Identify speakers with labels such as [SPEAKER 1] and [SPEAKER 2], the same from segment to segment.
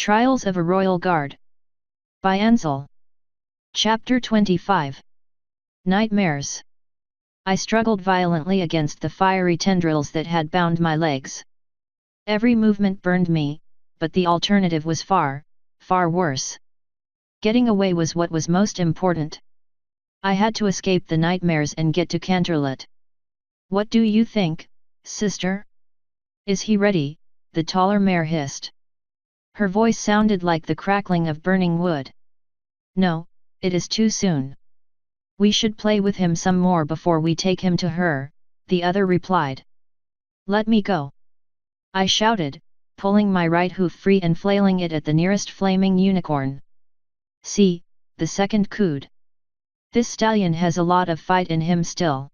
[SPEAKER 1] Trials of a Royal Guard. By Ansel. Chapter 25. Nightmares. I struggled violently against the fiery tendrils that had bound my legs. Every movement burned me, but the alternative was far, far worse. Getting away was what was most important. I had to escape the nightmares and get to Canterlot. What do you think, sister? Is he ready? The taller mare hissed. Her voice sounded like the crackling of burning wood. No, it is too soon. We should play with him some more before we take him to her, the other replied. Let me go. I shouted, pulling my right hoof free and flailing it at the nearest flaming unicorn. See, the second cood. This stallion has a lot of fight in him still.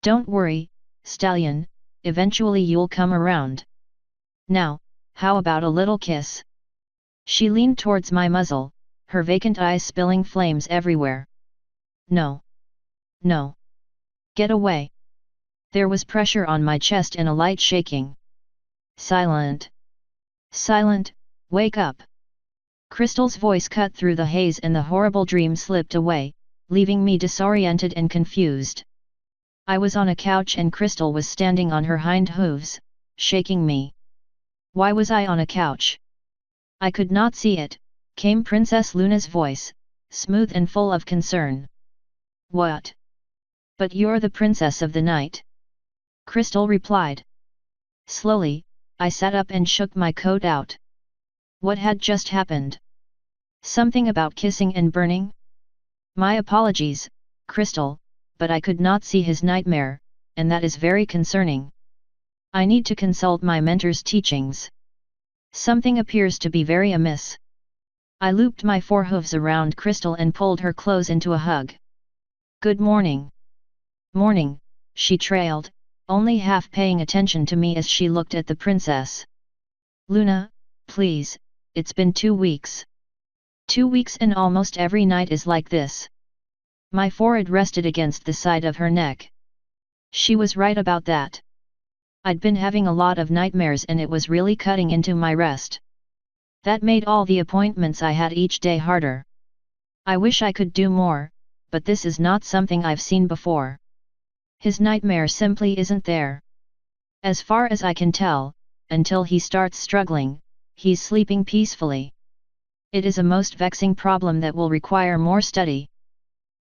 [SPEAKER 1] Don't worry, stallion, eventually you'll come around. Now, how about a little kiss? She leaned towards my muzzle, her vacant eyes spilling flames everywhere. No. No. Get away. There was pressure on my chest and a light shaking. Silent. Silent, wake up. Crystal's voice cut through the haze and the horrible dream slipped away, leaving me disoriented and confused. I was on a couch and Crystal was standing on her hind hooves, shaking me. Why was I on a couch? I could not see it, came Princess Luna's voice, smooth and full of concern. What? But you're the princess of the night. Crystal replied. Slowly, I sat up and shook my coat out. What had just happened? Something about kissing and burning? My apologies, Crystal, but I could not see his nightmare, and that is very concerning. I need to consult my mentor's teachings. Something appears to be very amiss. I looped my forehooves around Crystal and pulled her close into a hug. Good morning. Morning, she trailed, only half paying attention to me as she looked at the princess. Luna, please, it's been 2 weeks. 2 weeks and almost every night is like this. My forehead rested against the side of her neck. She was right about that. I'd been having a lot of nightmares and it was really cutting into my rest. That made all the appointments I had each day harder. I wish I could do more, but this is not something I've seen before. His nightmare simply isn't there. As far as I can tell, until he starts struggling, he's sleeping peacefully. It is a most vexing problem that will require more study.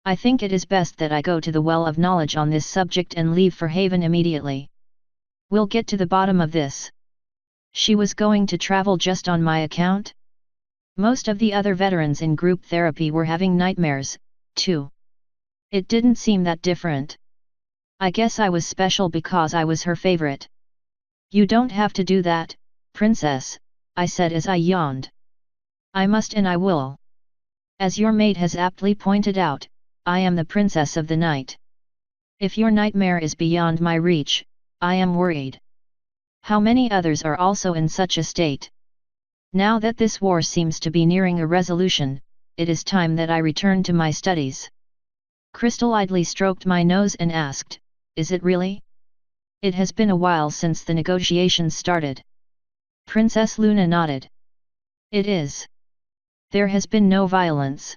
[SPEAKER 1] I think it is best that I go to the well of knowledge on this subject and leave for Haven immediately. We'll get to the bottom of this. She was going to travel just on my account? Most of the other veterans in group therapy were having nightmares, too. It didn't seem that different. I guess I was special because I was her favorite. You don't have to do that, princess, I said as I yawned. I must and I will. As your mate has aptly pointed out, I am the princess of the night. If your nightmare is beyond my reach, I am worried. How many others are also in such a state? Now that this war seems to be nearing a resolution, it is time that I return to my studies. Crystal idly stroked my nose and asked, is it really? It has been a while since the negotiations started. Princess Luna nodded. It is. There has been no violence.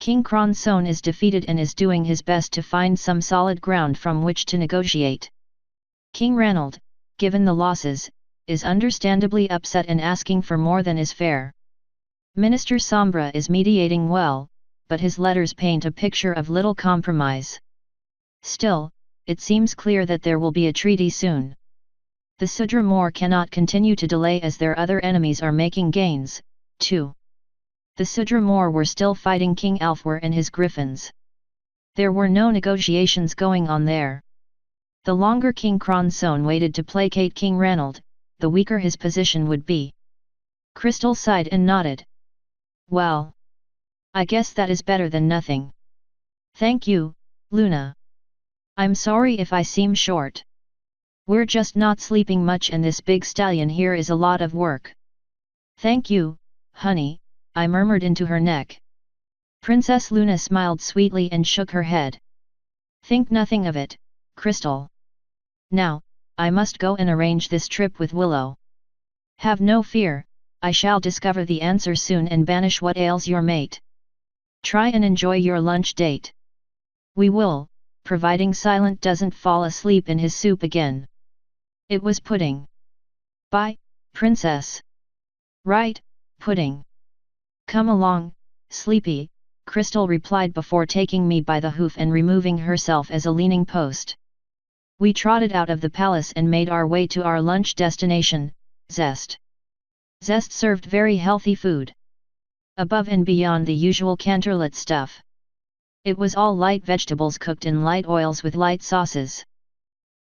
[SPEAKER 1] King Cronson is defeated and is doing his best to find some solid ground from which to negotiate. King Ranald, given the losses, is understandably upset and asking for more than is fair. Minister Sombra is mediating well, but his letters paint a picture of little compromise. Still, it seems clear that there will be a treaty soon. The Sudra Moor cannot continue to delay as their other enemies are making gains, too. The Sudra Moor were still fighting King Alfwer and his griffins. There were no negotiations going on there. The longer King Cronson waited to placate King Ranald, the weaker his position would be. Crystal sighed and nodded. Well, I guess that is better than nothing. Thank you, Luna. I'm sorry if I seem short. We're just not sleeping much and this big stallion here is a lot of work. Thank you, honey, I murmured into her neck. Princess Luna smiled sweetly and shook her head. Think nothing of it, Crystal. Now, I must go and arrange this trip with Willow. Have no fear, I shall discover the answer soon and banish what ails your mate. Try and enjoy your lunch date. We will, providing Silent doesn't fall asleep in his soup again. It was pudding. Bye, princess. Right, pudding. Come along, sleepy, Crystal replied before taking me by the hoof and removing herself as a leaning post. We trotted out of the palace and made our way to our lunch destination, Zest. Zest served very healthy food. Above and beyond the usual Canterlet stuff. It was all light vegetables cooked in light oils with light sauces.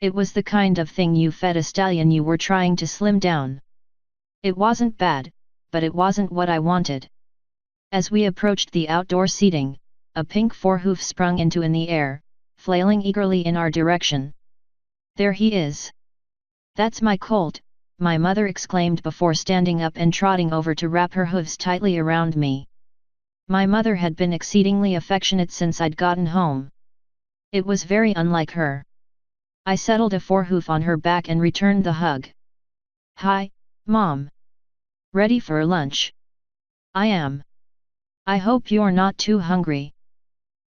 [SPEAKER 1] It was the kind of thing you fed a stallion you were trying to slim down. It wasn't bad, but it wasn't what I wanted. As we approached the outdoor seating, a pink four-hoof sprung into in the air, flailing eagerly in our direction. There he is. That's my colt, my mother exclaimed before standing up and trotting over to wrap her hooves tightly around me. My mother had been exceedingly affectionate since I'd gotten home. It was very unlike her. I settled a four-hoof on her back and returned the hug. Hi, Mom. Ready for lunch? I am. I hope you're not too hungry.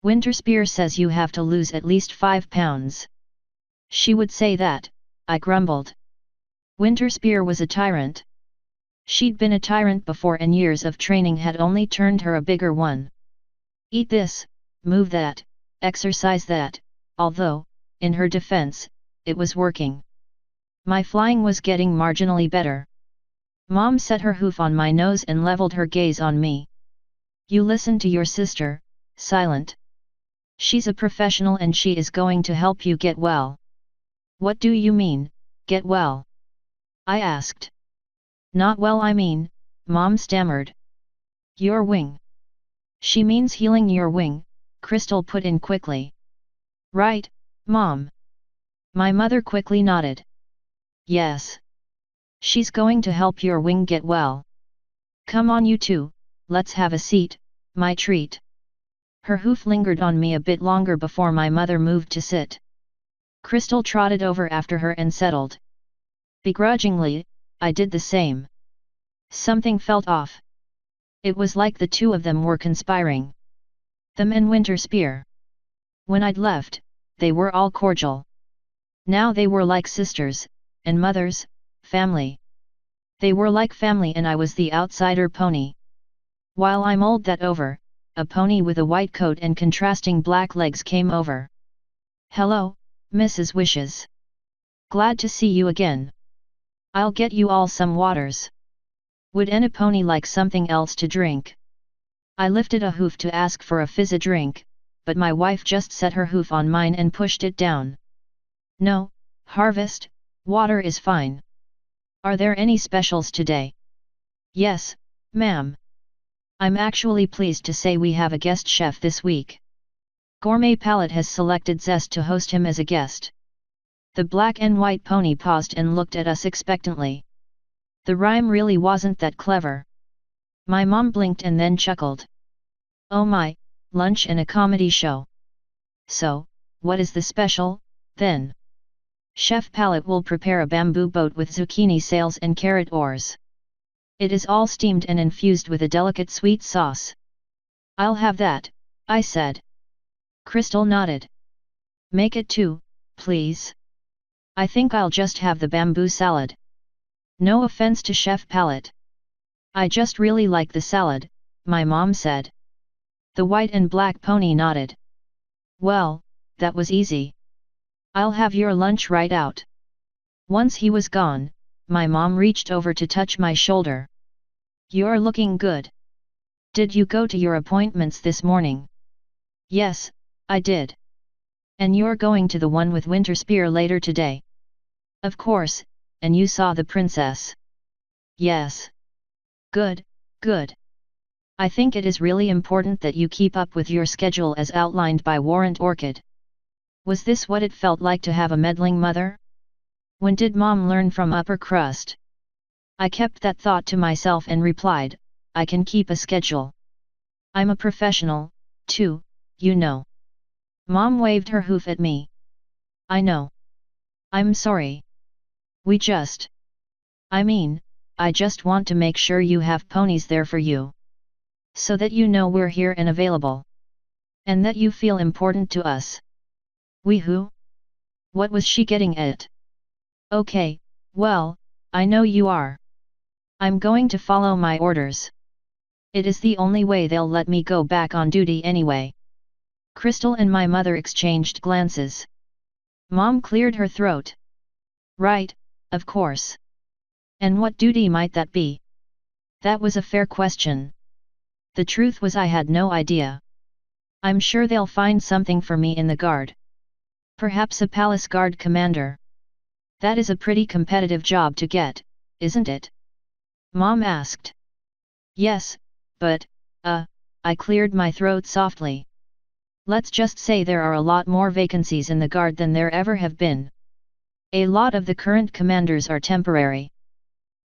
[SPEAKER 1] Winterspear says you have to lose at least 5 pounds. She would say that, I grumbled. Winterspear was a tyrant. She'd been a tyrant before and years of training had only turned her a bigger one. Eat this, move that, exercise that, although, in her defense, it was working. My flying was getting marginally better. Mom set her hoof on my nose and leveled her gaze on me. You listen to your sister, Silent. She's a professional and she is going to help you get well. What do you mean, get well? I asked. Not well, I mean, Mom stammered. Your wing. She means healing your wing, Crystal put in quickly. Right, Mom. My mother quickly nodded. Yes. She's going to help your wing get well. Come on you two, let's have a seat, my treat. Her hoof lingered on me a bit longer before my mother moved to sit. Crystal trotted over after her and settled. Begrudgingly, I did the same. Something felt off. It was like the two of them were conspiring. Them and Winterspear. When I'd left, they were all cordial. Now they were like sisters, and mothers, family. They were like family and I was the outsider pony. While I mulled that over, a pony with a white coat and contrasting black legs came over. Hello, Mrs. Wishes. Glad to see you again. I'll get you all some waters. Would any pony like something else to drink? I lifted a hoof to ask for a fizzy drink, but my wife just set her hoof on mine and pushed it down. No, Harvest, water is fine. Are there any specials today? Yes, ma'am. I'm actually pleased to say we have a guest chef this week. Gourmet Palette has selected Zest to host him as a guest. The black and white pony paused and looked at us expectantly. The rhyme really wasn't that clever. My mom blinked and then chuckled. Oh my, lunch and a comedy show. So, what is the special, then? Chef Palette will prepare a bamboo boat with zucchini sails and carrot oars. It is all steamed and infused with a delicate sweet sauce. I'll have that, I said. Crystal nodded. Make it two, please. I think I'll just have the bamboo salad. No offense to Chef Palette. I just really like the salad, my mom said. The white and black pony nodded. Well, that was easy. I'll have your lunch right out. Once he was gone, my mom reached over to touch my shoulder. You're looking good. Did you go to your appointments this morning? Yes, I did. And you're going to the one with Winterspear later today? Of course, and you saw the princess? Yes. Good, good. I think it is really important that you keep up with your schedule as outlined by Warrant Orchid. Was this what it felt like to have a meddling mother? When did Mom learn from upper crust? I kept that thought to myself and replied, I can keep a schedule. I'm a professional, too, you know. Mom waved her hoof at me. I know. I'm sorry. I mean, I just want to make sure you have ponies there for you. So that you know we're here and available. And that you feel important to us. We who? What was she getting at? Okay, well, I know you are. I'm going to follow my orders. It is the only way they'll let me go back on duty anyway. Crystal and my mother exchanged glances. Mom cleared her throat. Right, of course. And what duty might that be? That was a fair question. The truth was I had no idea. I'm sure they'll find something for me in the guard. Perhaps a palace guard commander. That is a pretty competitive job to get, isn't it? Mom asked. Yes, but, I cleared my throat softly. Let's just say there are a lot more vacancies in the guard than there ever have been. A lot of the current commanders are temporary.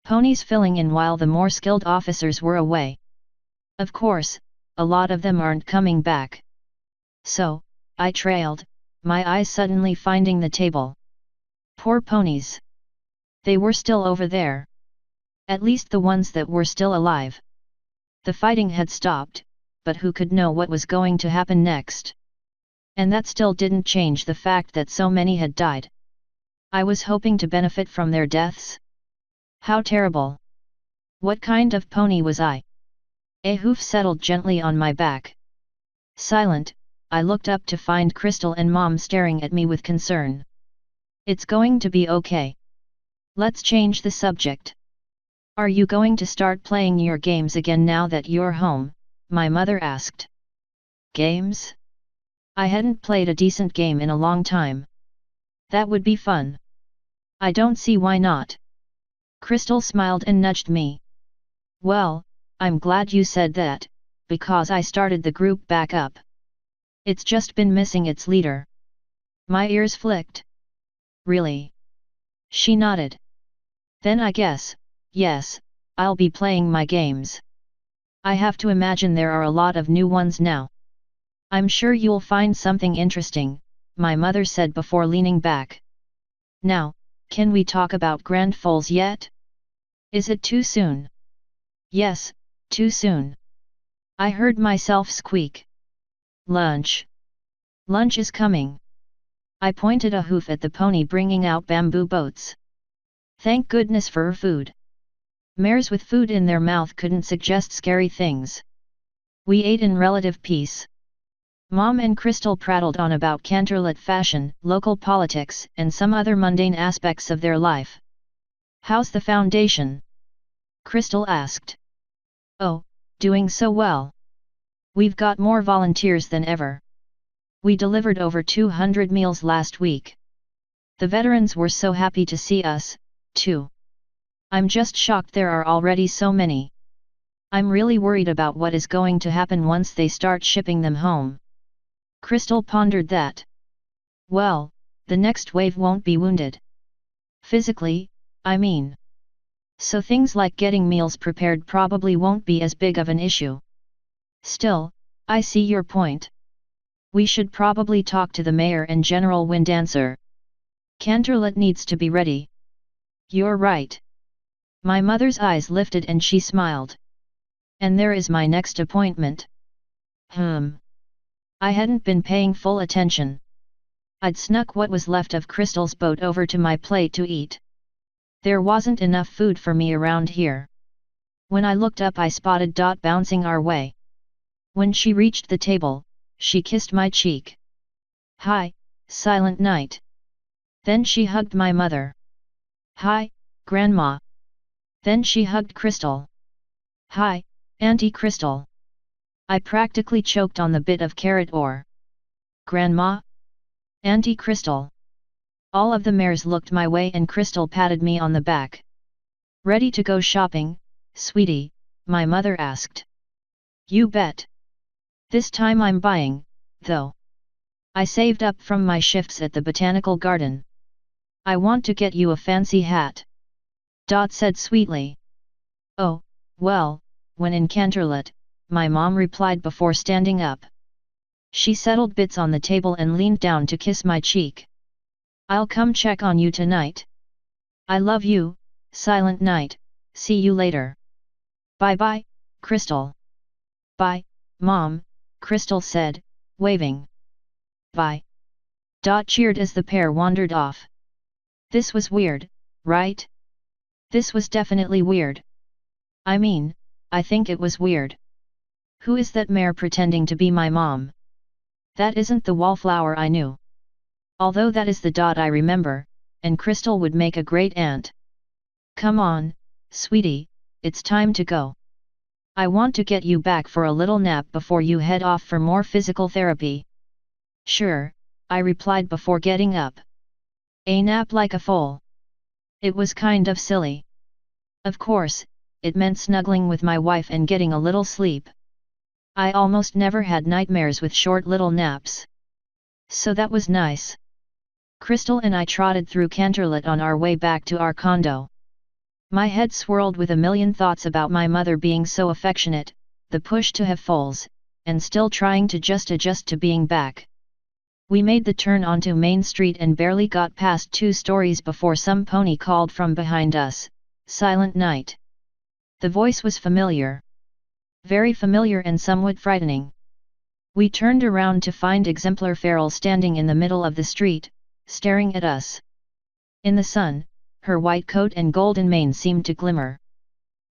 [SPEAKER 1] Ponies filling in while the more skilled officers were away. Of course, a lot of them aren't coming back. So, I trailed, my eyes suddenly finding the table. Poor ponies. They were still over there. At least the ones that were still alive. The fighting had stopped, but who could know what was going to happen next? And that still didn't change the fact that so many had died. I was hoping to benefit from their deaths. How terrible. What kind of pony was I? A hoof settled gently on my back. Silent, I looked up to find Crystal and Mom staring at me with concern. It's going to be okay. Let's change the subject. Are you going to start playing your games again now that you're home? My mother asked. Games? I hadn't played a decent game in a long time. That would be fun. I don't see why not. Crystal smiled and nudged me. Well, I'm glad you said that, because I started the group back up. It's just been missing its leader. My ears flicked. Really? She nodded. Then I guess, yes, I'll be playing my games. I have to imagine there are a lot of new ones now. I'm sure you'll find something interesting, my mother said before leaning back. Now, can we talk about Grand Foals yet? Is it too soon? Yes, too soon. I heard myself squeak. Lunch. Lunch is coming. I pointed a hoof at the pony bringing out bamboo boats. Thank goodness for food. Mares with food in their mouth couldn't suggest scary things. We ate in relative peace. Mom and Crystal prattled on about Canterlot fashion, local politics, and some other mundane aspects of their life. How's the foundation? Crystal asked. Oh, doing so well. We've got more volunteers than ever. We delivered over 200 meals last week. The veterans were so happy to see us, too. I'm just shocked there are already so many. I'm really worried about what is going to happen once they start shipping them home. Crystal pondered that. Well, the next wave won't be wounded. Physically, I mean. So things like getting meals prepared probably won't be as big of an issue. Still, I see your point. We should probably talk to the mayor and General Windancer. Canterlot needs to be ready. You're right. My mother's eyes lifted and she smiled. And there is my next appointment. I hadn't been paying full attention. I'd snuck what was left of Crystal's boat over to my plate to eat. There wasn't enough food for me around here. When I looked up I spotted Dot bouncing our way. When she reached the table, she kissed my cheek. Hi, Silent Night. Then she hugged my mother. Hi, Grandma. Then she hugged Crystal. Hi, Auntie Crystal. I practically choked on the bit of carrot or. Grandma? Auntie Crystal. All of the mares looked my way and Crystal patted me on the back. Ready to go shopping, sweetie? My mother asked. You bet. This time I'm buying, though. I saved up from my shifts at the botanical garden. I want to get you a fancy hat. Dot said sweetly. Oh, well, when in Canterlot, my mom replied before standing up. She settled bits on the table and leaned down to kiss my cheek. I'll come check on you tonight. I love you, Silent Night, See you later. Bye-bye, Crystal. Bye, Mom, Crystal said, waving. Bye. Cheered as the pair wandered off. This was weird, right? This was definitely weird. I mean, I think it was weird. Who is that mare pretending to be my mom? That isn't the wallflower I knew. Although that is the Dot I remember, and Crystal would make a great aunt. Come on, sweetie, it's time to go. I want to get you back for a little nap before you head off for more physical therapy. Sure, I replied before getting up. A nap like a foal. It was kind of silly. Of course, it meant snuggling with my wife and getting a little sleep. I almost never had nightmares with short little naps. So that was nice. Crystal and I trotted through Canterlot on our way back to our condo. My head swirled with a million thoughts about my mother being so affectionate, the push to have foals, and still trying to just adjust to being back. We made the turn onto Main Street and barely got past 2 stories before some pony called from behind us, "Silent Night." The voice was familiar. Very familiar and somewhat frightening. We turned around to find Exemplar Feral standing in the middle of the street, staring at us. In the sun, her white coat and golden mane seemed to glimmer.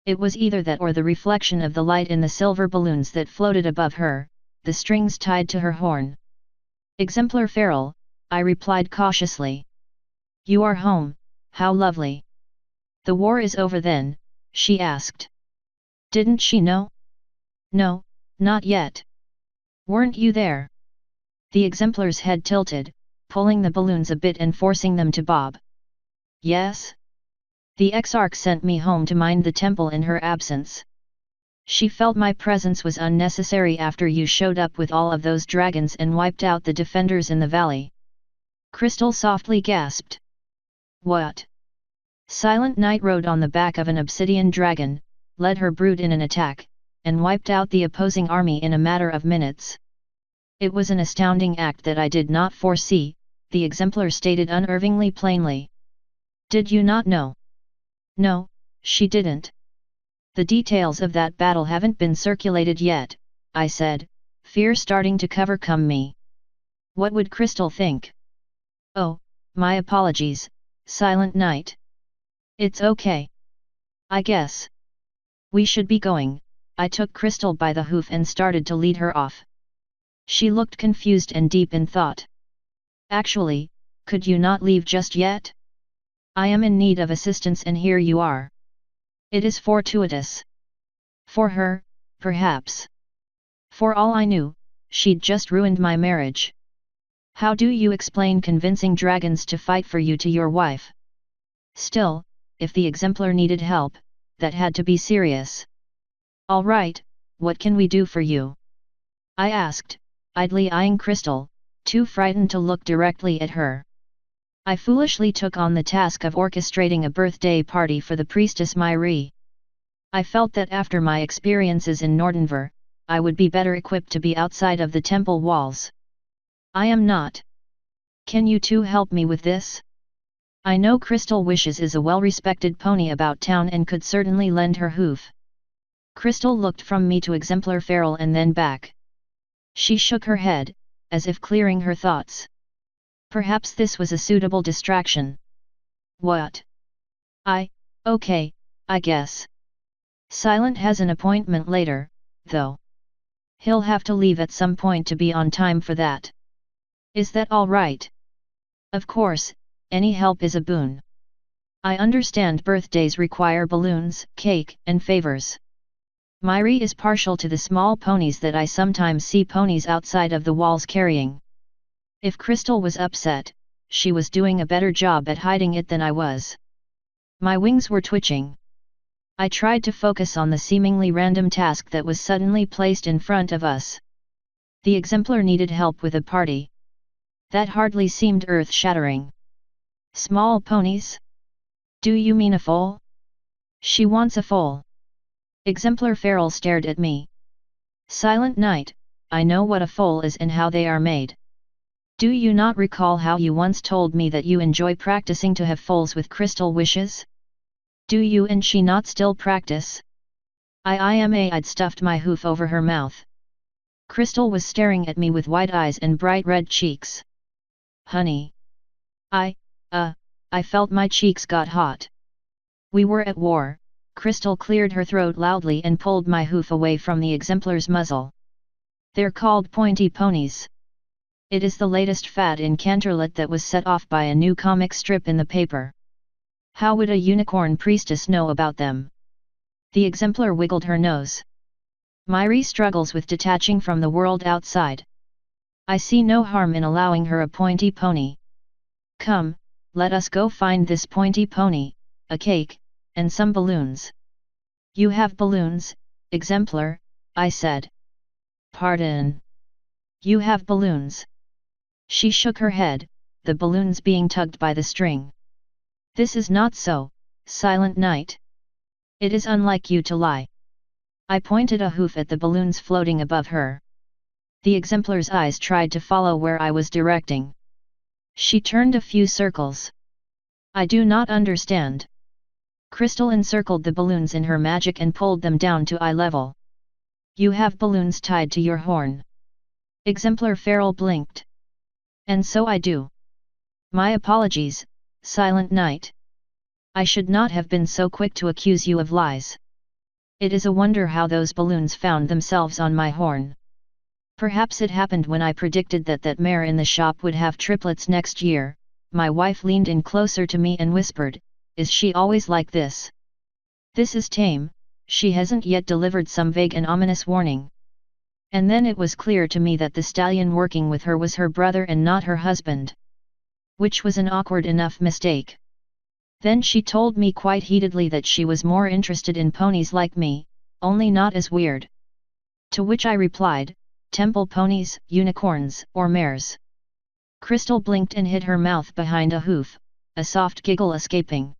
[SPEAKER 1] It was either that or the reflection of the light in the silver balloons that floated above her, the strings tied to her horn. "Exemplar Feral," I replied cautiously. "You are home, how lovely." "The war is over then?" she asked. Didn't she know? "No, not yet." "Weren't you there?" The exemplar's head tilted, pulling the balloons a bit and forcing them to bob. "Yes. The Exarch sent me home to mind the temple in her absence. She felt my presence was unnecessary after you showed up with all of those dragons and wiped out the defenders in the valley." Crystal softly gasped. "What?" "Silent Night rode on the back of an obsidian dragon, led her brood in an attack, and wiped out the opposing army in a matter of minutes. It was an astounding act that I did not foresee," the exemplar stated unnervingly plainly. "Did you not know?" "No, she didn't. The details of that battle haven't been circulated yet," I said, fear starting to cover me. "What would Crystal think?" "Oh, my apologies, Silent Night. It's okay. I guess we should be going." I took Crystal by the hoof and started to lead her off. She looked confused and deep in thought. "Actually, could you not leave just yet? I am in need of assistance and here you are." It is fortuitous. For her, perhaps. For all I knew, she'd just ruined my marriage. How do you explain convincing dragons to fight for you to your wife? Still, if the exemplar needed help, that had to be serious. "All right, what can we do for you?" I asked, idly eyeing Crystal, too frightened to look directly at her. I foolishly took on the task of orchestrating a birthday party for the priestess Myri. I felt that after my experiences in Nordenver, I would be better equipped to be outside of the temple walls. "I am not. Can you two help me with this? I know Crystal Wishes is a well-respected pony about town and could certainly lend her hoof." Crystal looked from me to Exemplar Feral and then back. She shook her head, as if clearing her thoughts. Perhaps this was a suitable distraction. "What?" Okay, I guess. Silent has an appointment later, though. He'll have to leave at some point to be on time for that. Is that all right? Of course, any help is a boon. I understand birthdays require balloons, cake, and favors. Myri is partial to the small ponies that I sometimes see ponies outside of the walls carrying. If Crystal was upset, she was doing a better job at hiding it than I was. My wings were twitching. I tried to focus on the seemingly random task that was suddenly placed in front of us. The exemplar needed help with a party. That hardly seemed earth-shattering. Small ponies? Do you mean a foal? She wants a foal. Exemplar Feral stared at me. Silent Night, I know what a foal is and how they are made. Do you not recall how you once told me that you enjoy practicing to have foals with Crystal Wishes? Do you and she not still practice? I'd stuffed my hoof over her mouth. Crystal was staring at me with wide eyes and bright red cheeks. Honey. I felt my cheeks got hot. We were at war. Crystal cleared her throat loudly and pulled my hoof away from the exemplar's muzzle. They're called pointy ponies. It is the latest fad in Canterlot that was set off by a new comic strip in the paper. How would a unicorn priestess know about them? The exemplar wiggled her nose. Myri struggles with detaching from the world outside. I see no harm in allowing her a pointy pony. Come, let us go find this pointy pony, a cake, and some balloons. You have balloons, exemplar, I said. Pardon. You have balloons. She shook her head, the balloons being tugged by the string. This is not so, Silent Night. It is unlike you to lie. I pointed a hoof at the balloons floating above her. The exemplar's eyes tried to follow where I was directing. She turned a few circles. I do not understand. Crystal encircled the balloons in her magic and pulled them down to eye level. You have balloons tied to your horn. Exemplar Feral blinked. And so I do. My apologies, Silent Night. I should not have been so quick to accuse you of lies. It is a wonder how those balloons found themselves on my horn. Perhaps it happened when I predicted that mare in the shop would have triplets next year. My wife leaned in closer to me and whispered, is she always like this? This is tame, she hasn't yet delivered some vague and ominous warning. And then it was clear to me that the stallion working with her was her brother and not her husband. Which was an awkward enough mistake. Then she told me quite heatedly that she was more interested in ponies like me, only not as weird. To which I replied, temple ponies, unicorns, or mares. Crystal blinked and hid her mouth behind a hoof, a soft giggle escaping.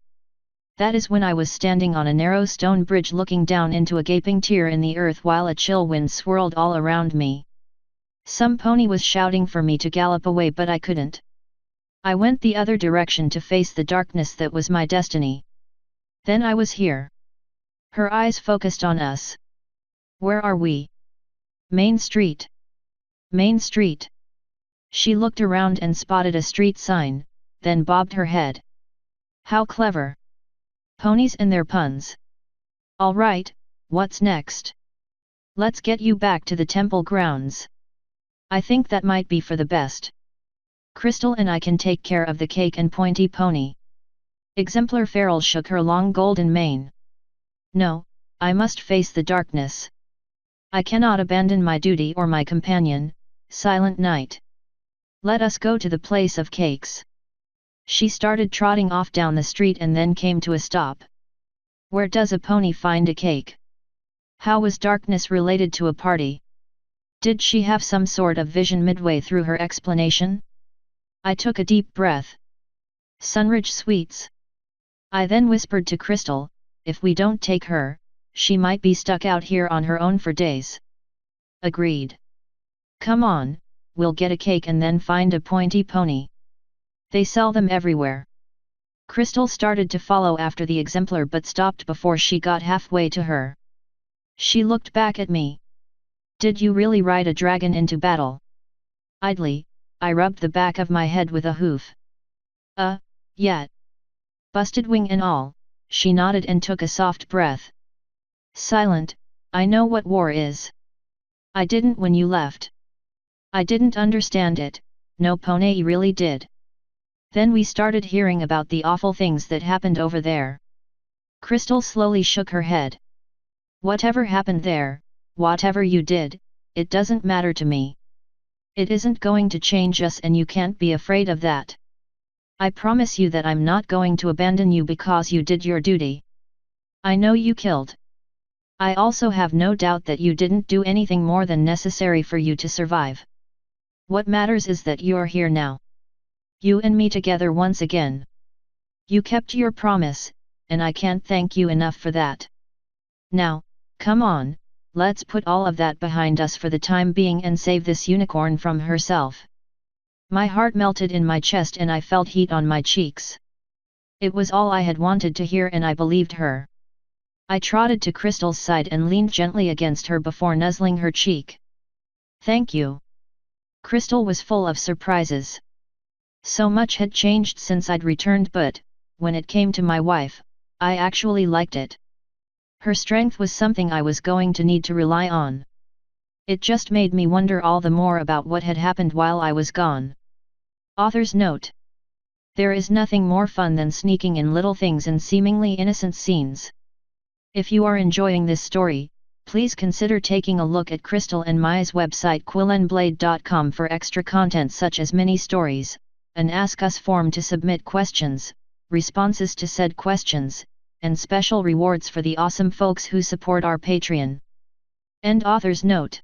[SPEAKER 1] That is when I was standing on a narrow stone bridge looking down into a gaping tear in the earth while a chill wind swirled all around me. Some pony was shouting for me to gallop away, but I couldn't. I went the other direction to face the darkness that was my destiny. Then I was here. Her eyes focused on us. Where are we? Main Street. Main Street. She looked around and spotted a street sign, then bobbed her head. How clever. Ponies and their puns. All right, what's next? Let's get you back to the temple grounds. I think that might be for the best. Crystal and I can take care of the cake and pointy pony. Exemplar Feral shook her long golden mane. No, I must face the darkness. I cannot abandon my duty or my companion, Silent Night. Let us go to the place of cakes. She started trotting off down the street and then came to a stop. Where does a pony find a cake? How was darkness related to a party? Did she have some sort of vision midway through her explanation? I took a deep breath. Sunridge Sweets. I then whispered to Crystal, if we don't take her, she might be stuck out here on her own for days. Agreed. Come on, we'll get a cake and then find a pointy pony. They sell them everywhere. Crystal started to follow after the exemplar but stopped before she got halfway to her. She looked back at me. Did you really ride a dragon into battle? Idly, I rubbed the back of my head with a hoof. Yeah. Busted wing and all, she nodded and took a soft breath. Silent, I know what war is. I didn't when you left. I didn't understand it, no pony really did. Then we started hearing about the awful things that happened over there. Crystal slowly shook her head. Whatever happened there, whatever you did, it doesn't matter to me. It isn't going to change us and you can't be afraid of that. I promise you that I'm not going to abandon you because you did your duty. I know you killed. I also have no doubt that you didn't do anything more than necessary for you to survive. What matters is that you're here now. You and me together once again. You kept your promise, and I can't thank you enough for that. Now, come on, let's put all of that behind us for the time being and save this unicorn from herself. My heart melted in my chest and I felt heat on my cheeks. It was all I had wanted to hear and I believed her. I trotted to Crystal's side and leaned gently against her before nuzzling her cheek. "Thank you." Crystal was full of surprises. So much had changed since I'd returned, but, when it came to my wife, I actually liked it. Her strength was something I was going to need to rely on. It just made me wonder all the more about what had happened while I was gone. Author's note: there is nothing more fun than sneaking in little things and seemingly innocent scenes. If you are enjoying this story, please consider taking a look at Crystal and Maya's website quillandblade.com for extra content such as mini stories, an Ask Us form to submit questions, responses to said questions, and special rewards for the awesome folks who support our Patreon. End author's note.